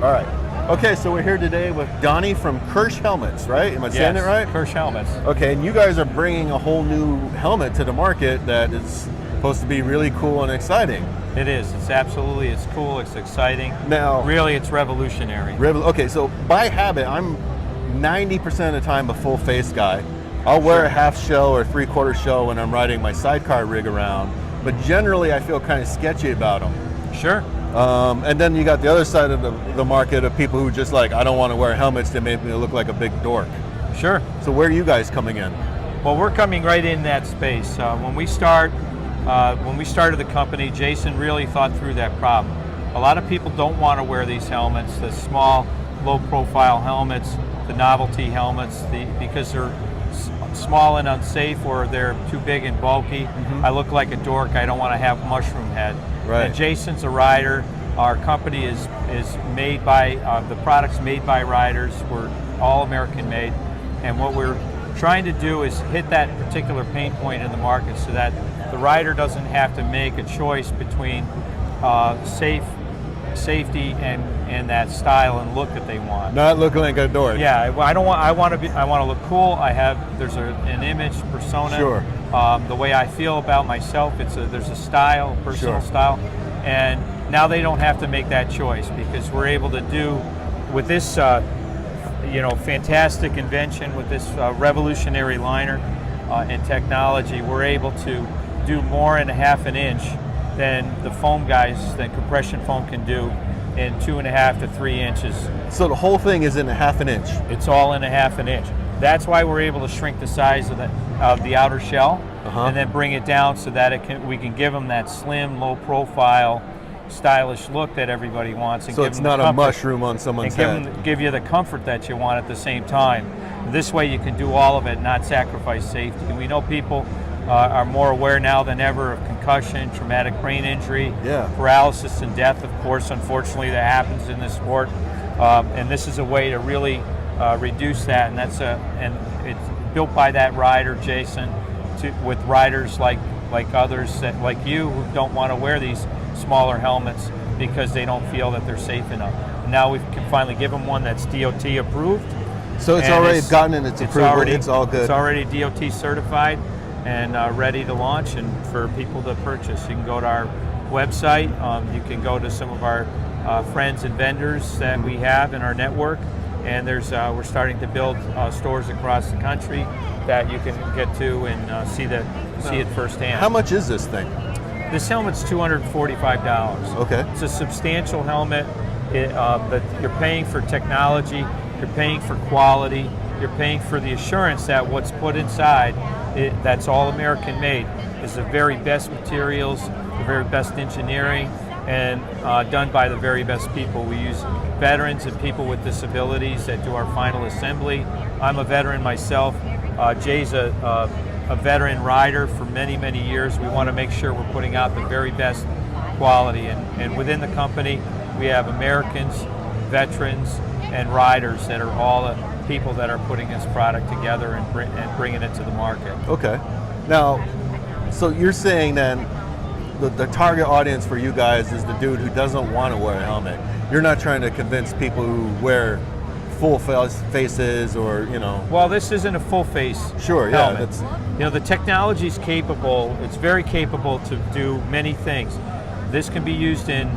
All right. Okay, so we're here today with Donnie from Kirsch Helmets, right? Am I saying it right? Kirsch Helmets. Okay, and you guys are bringing a whole new helmet to the market that is supposed to be really cool and exciting. It is. It's cool, it's exciting. Now, really, it's revolutionary. Okay, so by habit, I'm 90% of the time a full face guy. I'll wear a half shell or 3/4 shell when I'm riding my sidecar rig around, but generally I feel kind of sketchy about them. Sure. And then you got the other side of the market of people who just like, I don't want to wear helmets that make me look like a big dork. Sure. So where are you guys coming in? Well, we're coming right in that space. When we started the company, Jason really thought through that problem. A lot of people don't want to wear these helmets, the small, low-profile helmets, the novelty helmets, because they're small and unsafe, or they're too big and bulky. Mm-hmm. I look like a dork. I don't want to have mushroom head. Right. And Jason's a rider. Our company is made by the products made by riders. We're all American made, and what we're trying to do is hit that particular pain point in the market so that the rider doesn't have to make a choice between safety and that style and look that they want. Not looking like a dork. Yeah, I want to look cool. There's an image persona. Sure. The way I feel about myself, there's a style, personal Sure. style, and now they don't have to make that choice because we're able to do with this fantastic invention, with this revolutionary liner and technology. We're able to do more in a half an inch than the foam guys, that compression foam can do in 2.5 to 3 inches. So the whole thing is in a half an inch? It's all in a half an inch. That's why we're able to shrink the size of the outer shell, and then bring it down so that we can give them that slim, low profile, stylish look that everybody wants. And so give it's them not the a comfort, mushroom on someone's and head. give you the comfort that you want at the same time. This way you can do all of it, not sacrifice safety. And we know people are more aware now than ever of concussion, traumatic brain injury, paralysis, and death. Of course, unfortunately, that happens in this sport. And this is a way to really reduce that. And it's built by that rider, Jason, with riders like others, like you, who don't want to wear these smaller helmets because they don't feel that they're safe enough. And now we can finally give them one that's DOT approved. So it's already gotten its approval. It's all good. It's already DOT certified and ready to launch and for people to purchase. You can go to our website. You can go to some of our friends and vendors that we have in our network, and we're starting to build stores across the country that you can get to and see it firsthand. How much is this thing? This helmet's $245. Okay. It's a substantial helmet, but you're paying for technology, you're paying for quality, you're paying for the assurance that what's put inside, that's all American made, is the very best materials, the very best engineering, and done by the very best people. We use veterans and people with disabilities that do our final assembly. I'm a veteran myself. Jay's a veteran rider for many, many years. We want to make sure we're putting out the very best quality. And within the company, we have Americans, veterans, and riders that are all the people that are putting this product together and bringing it to the market. Okay. Now, so you're saying then the target audience for you guys is the dude who doesn't want to wear a helmet. You're not trying to convince people who wear full faces or, Well, this isn't a full face Sure, helmet. yeah. The technology's capable, it's very capable to do many things. This can be used in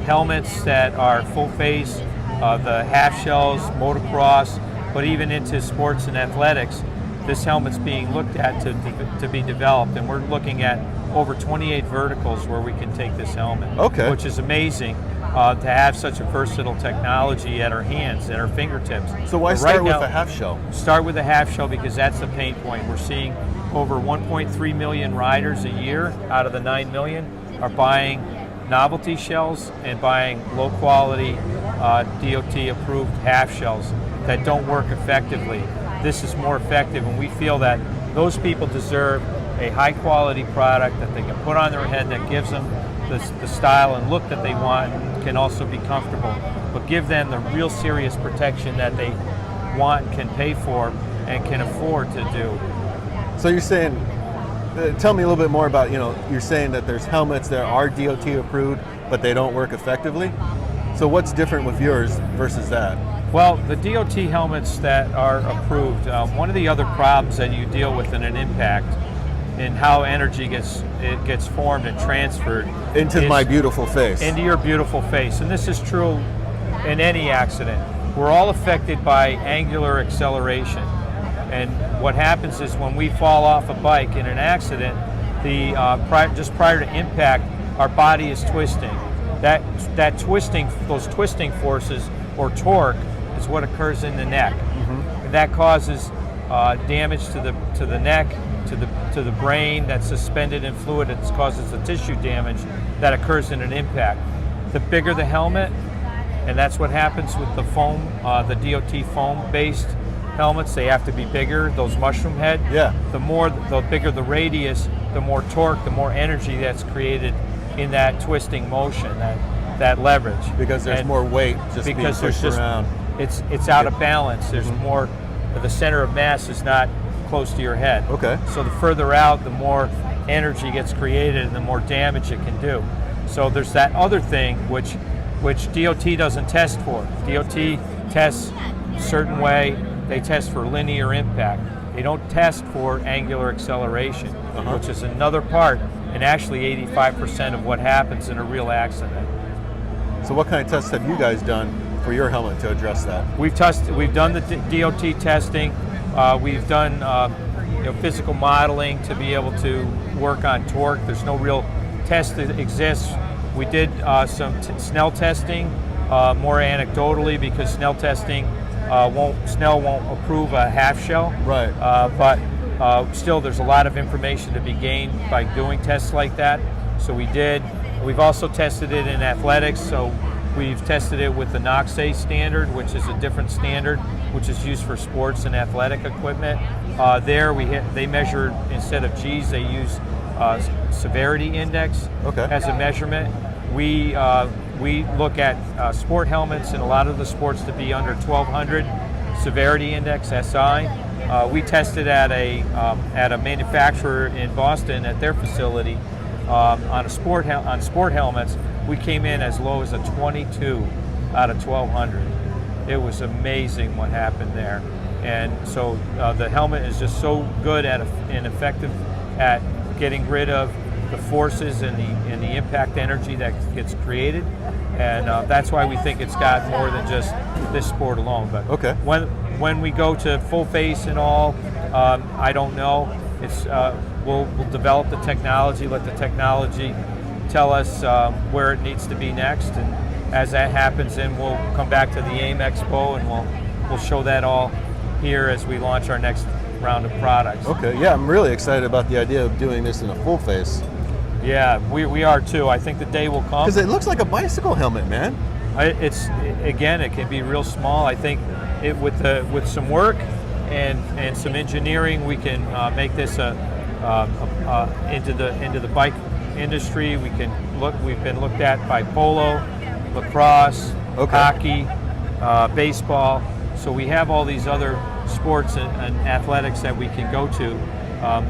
helmets that are full face, the half shells, motocross, but even into sports and athletics. This helmet's being looked at to be developed, and we're looking at over 28 verticals where we can take this helmet. Okay. Which is amazing to have such a versatile technology at our hands, at our fingertips. So why start with a half shell? Start with a half shell because that's the pain point. We're seeing over 1.3 million riders a year out of the 9 million are buying novelty shells and buying low quality DOT approved half shells that don't work effectively. This is more effective, and we feel that those people deserve a high quality product that they can put on their head that gives them the style and look that they want, and can also be comfortable, but give them the real serious protection that they want and can pay for and can afford to do. So you're saying, tell me a little bit more about, you're saying that there's helmets that are DOT approved, but they don't work effectively? So what's different with yours versus that? Well, the DOT helmets that are approved, one of the other problems that you deal with in an impact and how energy gets formed and transferred Into my beautiful face. into your beautiful face. And this is true in any accident. We're all affected by angular acceleration. And what happens is when we fall off a bike in an accident, just prior to impact, our body is twisting. That twisting, those twisting forces or torque is what occurs in the neck. And that causes damage to the neck, to the brain that's suspended in fluid. It causes the tissue damage that occurs in an impact. The bigger the helmet, and that's what happens with the foam, the DOT foam-based helmets. They have to be bigger. Those mushroom head. Yeah. The bigger the radius, the more torque, the more energy that's created in that twisting motion, that leverage. Because there's more weight just being pushed around. It's out of balance. There's more. The center of mass is not close to your head. Okay. So the further out, the more energy gets created and the more damage it can do. So there's that other thing which DOT doesn't test for. DOT tests a certain way. They test for linear impact. They don't test for angular acceleration, which is another part, and actually 85% of what happens in a real accident. So what kind of tests have you guys done for your helmet to address that? We've done the DOT testing. We've done physical modeling to be able to work on torque. There's no real test that exists. We did some Snell testing, more anecdotally, because Snell testing Snell won't approve a half shell. Right. But still, there's a lot of information to be gained by doing tests like that. So we did. We've also tested it in athletics. So we've tested it with the NOXA standard, which is a different standard, which is used for sports and athletic equipment. They measure, instead of G's, they use severity index as a measurement. We look at sport helmets in a lot of the sports to be under 1200 severity index SI. We tested at a manufacturer in Boston at their facility on sport helmets. We came in as low as a 22 out of 1200. It was amazing what happened there. And so the helmet is just so good and effective at getting rid of the forces and the impact energy that gets created, and that's why we think it's got more than just this sport alone. But when we go to full face and all, I don't know. It's we'll develop the technology, let the technology tell us where it needs to be next, and as that happens, then we'll come back to the AIMExpo and we'll show that all here as we launch our next round of products. Okay, yeah, I'm really excited about the idea of doing this in a full face. Yeah, we are too. I think the day will come. Because it looks like a bicycle helmet, man. It can be real small. I think with some work and some engineering, we can make this into the bike industry. We've been looked at by polo, lacrosse, hockey, baseball. So we have all these other sports and athletics that we can go to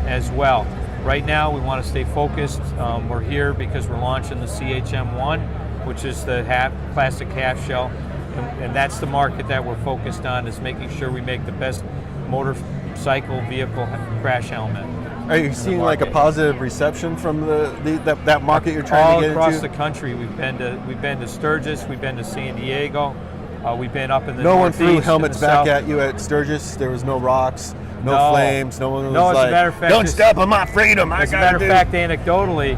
as well. Right now, we want to stay focused. We're here because we're launching the CHM1, which is the plastic half shell, and that's the market that we're focused on, is making sure we make the best motorcycle vehicle crash helmet. Are you seeing like a positive reception from that market you're trying to get into? All across the country. We've been to Sturgis, we've been to San Diego, we've been up in the No one Northeast, threw helmets back South. at you at Sturgis? There was no rocks? No flames. No one was as like, a matter of fact, "Don't step on my freedom." As a matter of fact, anecdotally,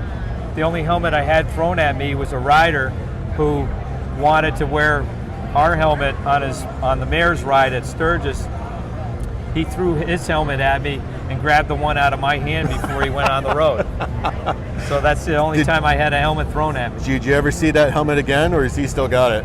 the only helmet I had thrown at me was a rider who wanted to wear our helmet on the mayor's ride at Sturgis. He threw his helmet at me and grabbed the one out of my hand before he went on the road. So that's the only time I had a helmet thrown at me. Did you ever see that helmet again, or has he still got it?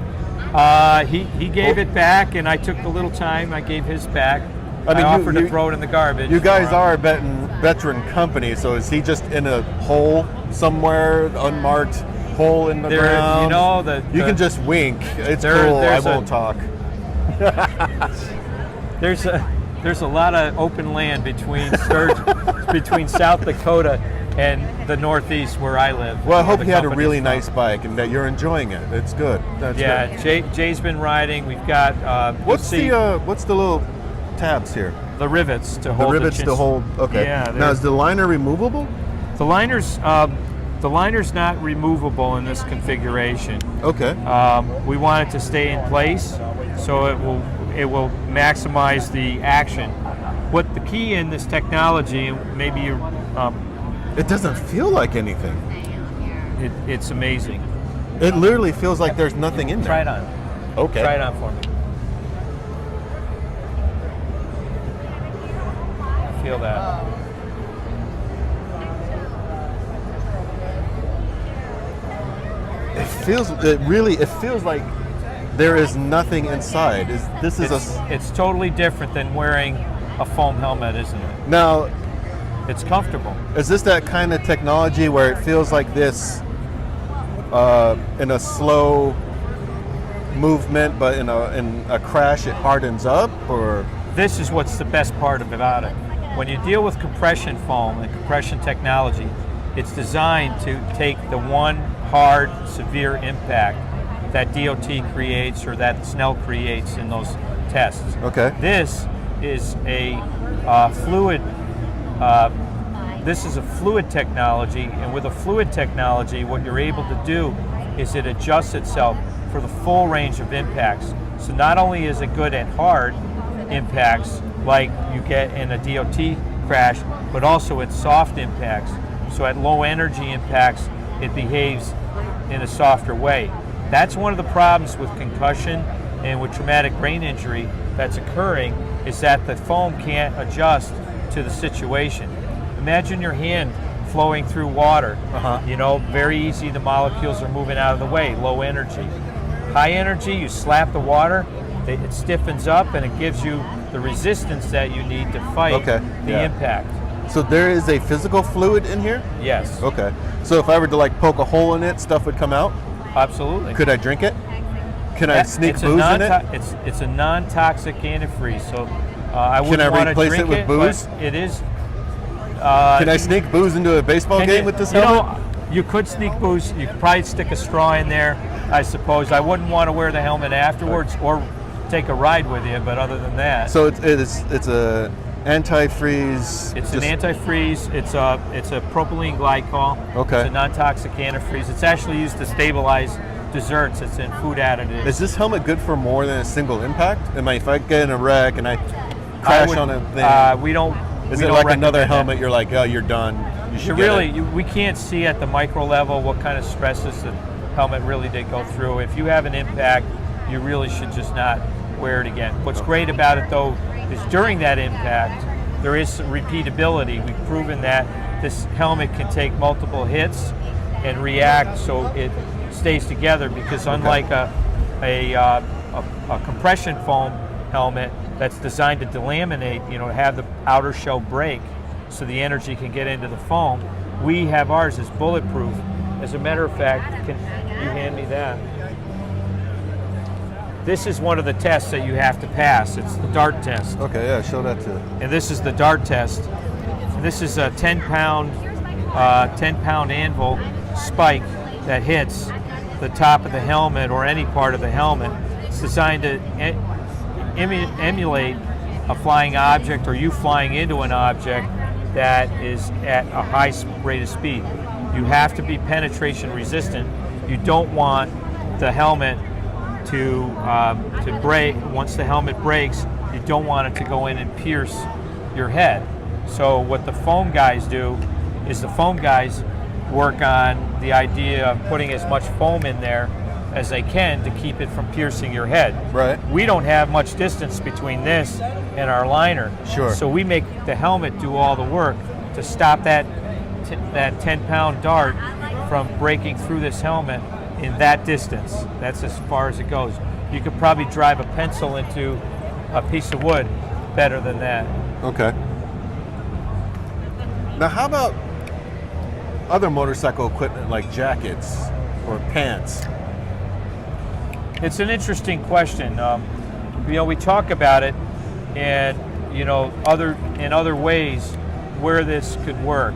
He gave it back, and I took a little time. I gave his back. I offered to throw it in the garbage. You guys are a veteran company, so is he just in a hole somewhere, unmarked hole in the ground? You know, you can just wink. It's cool. I won't talk. There's a lot of open land between South Dakota and the Northeast where I live. Well, I hope the you had a company's really from. nice bike and that you're enjoying it. It's good. That's Yeah, good. Jay's been riding. We've got What's the little tabs here? the rivets to The hold rivets chins- to hold. Okay. Yeah, Now they're- is the liner removable? the liner's not removable in this configuration. Okay. We want it to stay in place, so it will maximize the action. What the key in this technology, and maybe you, It doesn't feel like anything. it's amazing. It literally feels like there's nothing in Try there. it on. Okay. Try it on for me. Feel that. It feels like there is nothing inside. It's totally different than wearing a foam helmet, isn't it? Now, It's comfortable. is this that kind of technology where it feels like this in a slow movement, but in a crash it hardens up, or? This is what's the best part about it. When you deal with compression foam and compression technology, it's designed to take the one hard, severe impact that DOT creates or that Snell creates in those tests. Okay. This is a fluid. This is a fluid technology, and with a fluid technology, what you're able to do is it adjusts itself for the full range of impacts. So not only is it good at hard impacts like you get in a DOT crash, but also at soft impacts. So at low energy impacts, it behaves in a softer way. That's one of the problems with concussion and with traumatic brain injury that's occurring, is that the foam can't adjust to the situation. Imagine your hand flowing through water. You know, very easy, the molecules are moving out of the way, low energy. High energy, you slap the water, it stiffens up and it gives you the resistance that you need to fight the impact. So there is a physical fluid in here? Yes. Okay. So if I were to like poke a hole in it, stuff would come out? Absolutely. Could I drink it? Can I sneak It's booze a in it? It's a non-toxic antifreeze, so I wouldn't want to replace drink it with booze? but it is. Can I sneak booze into a baseball game with this helmet? You could sneak booze. You could probably stick a straw in there, I suppose. I wouldn't want to wear the helmet afterwards or take a ride with you, but other than that. So it's a antifreeze. It's an antifreeze. It's a propylene glycol. Okay. It's a non-toxic antifreeze. It's actually used to stabilize desserts. It's in food additives. Is this helmet good for more than a single impact? If I get in a wreck and I crash on a thing, we don't. is we it don't like another recommend helmet? You're like, oh, you're done. You should we can't see at the micro level what kind of stresses the helmet really did go through. If you have an impact, you really should just not wear it again. What's great about it though is during that impact, there is some repeatability. We've proven that this helmet can take multiple hits and react so it stays together, because unlike a compression foam helmet that's designed to delaminate, to have the outer shell break so the energy can get into the foam, we have ours is bulletproof. As a matter of fact, can you hand me that? This is one of the tests that you have to pass. It's the DART test. Okay, yeah, show that to. And this is the DART test. And this is a 10-pound anvil spike that hits the top of the helmet or any part of the helmet. It's designed to emulate a flying object or you flying into an object that is at a high rate of speed. You have to be penetration resistant. You don't want the helmet to break. Once the helmet breaks, you don't want it to go in and pierce your head. So what the foam guys do is the foam guys work on the idea of putting as much foam in there as they can to keep it from piercing your head. Right. We don't have much distance between this and our liner. Sure. So we make the helmet do all the work to stop that 10-pound dart from breaking through this helmet in that distance. That's as far as it goes. You could probably drive a pencil into a piece of wood better than that. Okay. Now, how about other motorcycle equipment like jackets or pants? It's an interesting question. We talk about it, and in other ways where this could work.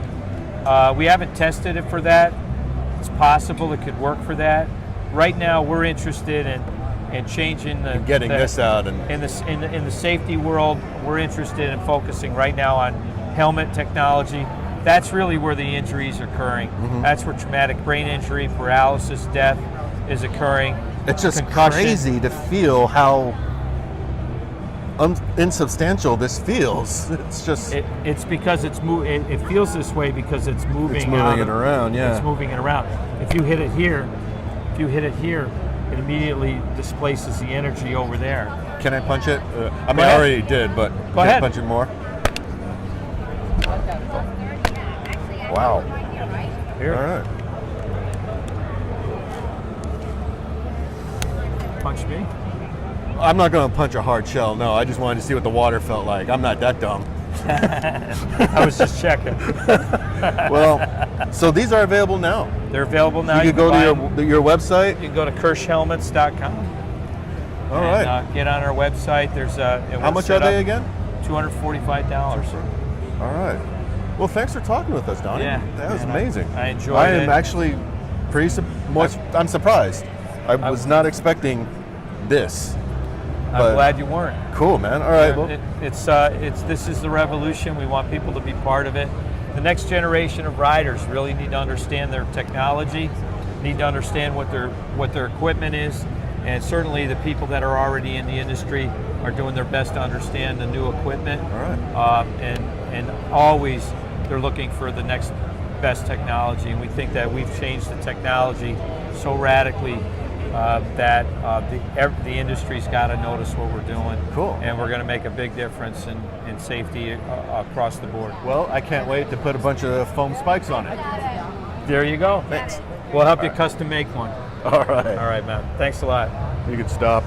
We haven't tested it for that. It's possible it could work for that. Right now, we're interested in changing the getting this out and in the safety world. We're interested in focusing right now on helmet technology. That's really where the injuries are occurring. That's where traumatic brain injury, paralysis, death is occurring. it's just Concussion. crazy to feel how insubstantial this feels. It's just It's because it feels this way because it's moving. it's moving it around. Yeah. It's moving it around. If you hit it here, it immediately displaces the energy over there. Can I punch it? I mean, ahead. I already did, but Go can ahead. I punch it more? Wow. Here, All right. punch me. I'm not going to punch a hard shell. No, I just wanted to see what the water felt like. I'm not that dumb. I was just checking. Well, so these are available now. They're available now. You can go buy to them. your website. You can go to kirschhelmets.com. All right. Get on our website. There's How much are they again? $245. All right. Well, thanks for talking with us, Donnie. Yeah, That was man, amazing. I enjoyed I it. am actually I'm surprised. I was not expecting this. I'm but- glad you weren't. Cool, man. All right. Well, This is the revolution. We want people to be part of it. The next generation of riders really need to understand their technology, need to understand what their equipment is, and certainly the people that are already in the industry are doing their best to understand the new equipment. all right. And always they're looking for the next best technology, and we think that we've changed the technology so radically that the industry's got to notice what we're doing. Cool. And we're going to make a big difference in safety across the board. Well, I can't wait to put a bunch of foam spikes on it. There you go. Thanks. We'll help you custom make one. All right. All right, man. Thanks a lot. You can stop.